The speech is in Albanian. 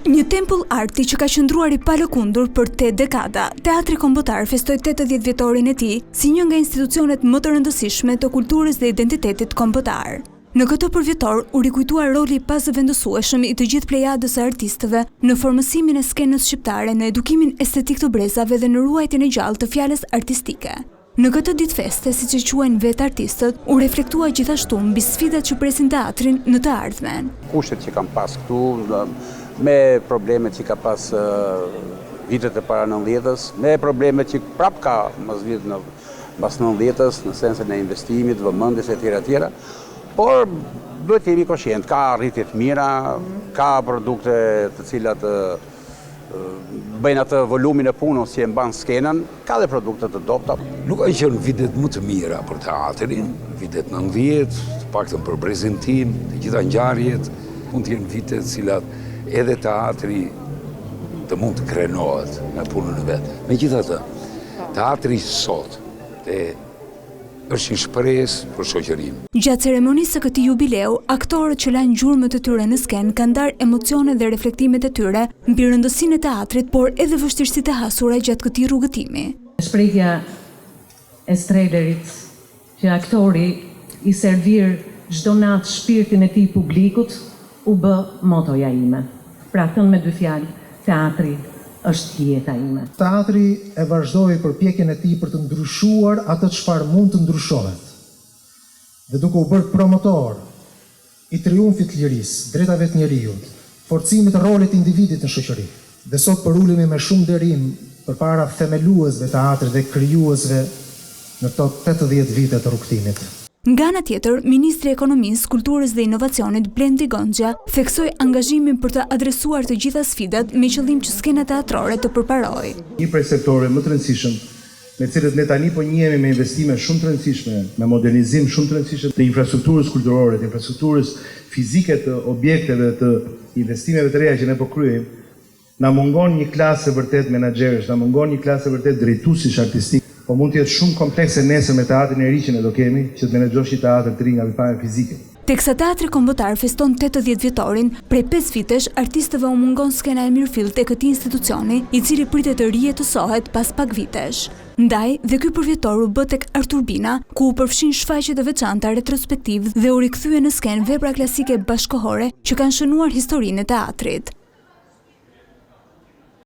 Një tempull arti që ka qëndruar i palëkundur për 8 dekada, Teatri Kombëtar festoi 80 vjetorin e tij si një nga institucionet më të rëndësishme të kulturës dhe identitetit kombëtar. Në këtë përvjetor u rikujtua roli pazëvendësueshëm i të gjithë plejadës së artistëve në formësimin e skenës shqiptare, në edukimin estetik të brezave dhe në ruajtjen e gjallë të fjalës artistike. Në këtë ditë feste, siç e quajnë vetë artistët, u reflektua gjithashtu mbi sfidat që presin teatrin në të ardhmen. Kushtet që kam pas këtu, me problemet që ka pas vitet e para 90-s, me problemet që prap ka pas 90-s, në sensin e investimit, vëmendjes e tjera, por duhet jemi koshient, ka arritje të mira, ka produkte të cilat bëjnë atë volumin e punës që e mban skenën, ka dhe produkte të dobta. Nuk ka qenë vitet më të mira për teatrin, vitet 90, të paktën për prezantim, të gjitha ngjarjet, mund të jenë vitet cilat edhe teatri të mund të krenohet me punën e vet. Megjithatë, teatri sot është një shpresë për shoqërinë. Gjatë ceremonisë së këtij jubileu, aktorët që lanë gjurmët e tyre në skenë kanë ndarë emocione dhe reflektimet e tyre mbi rëndësinë e teatrit, por edhe vështirësitë e hasura gjatë këtij rrugëtimi. Shprehja e trailerit që aktori i servir çdo natë shpirtin e tij publikut u bë motoja ime. Pra thënë me 2 fjalë, teatri është jeta ime. Teatri e vazhdoi përpjekjen e tij për të ndryshuar atë çfarë mund të ndryshohet. Dhe duke u bërë promotor i triumfit të lirisë, drejtave të njerëzit, forcimit të rolit të individit në shoqëri. Dhe sot për ulemi me shumë nderim përpara themeluesve të teatrit dhe krijuesve në këto 80 vite të rrugtimit. Nga ana tjetër, Ministri i Ekonomisë, Kulturës dhe Inovacionit Blendi Goxha theksoi angazhimin për të adresuar të gjitha sfidat me qëllim që skena teatrore të përparojë. Një prej sektorëve më të rëndësishëm, me cilët ne tani po njihemi me investime shumë të rëndësishme, me modernizim shumë të rëndësishëm të infrastrukturës kulturore, të infrastrukturës fizike të objekteve, të investimeve të reja që ne po kryejmë, na mungon një klasë vërtet menaxherësh, na mungon një klasë vërtet drejtuesish artistik. Po mund të jetë shumë komplekse nesër me teatrin e ri që ne do kemi, që të menaxhosh një teatr të ri nga pikpamja fizike. Teksa Teatri Kombëtar feston 80 vjetorin, prej 5 vitesh artistëve u mungon skena e mirëfillt e këtij institucioni, i cili pritet të rijetësohet pas pak vitesh. Ndaj, dhe ky përvjetor u bë tek Arturbina, ku u përfshin shfaqje të veçanta retrospektiv dhe u rikthye në skenë vepra klasike bashkëkohore që kanë shënuar historinë e teatrit.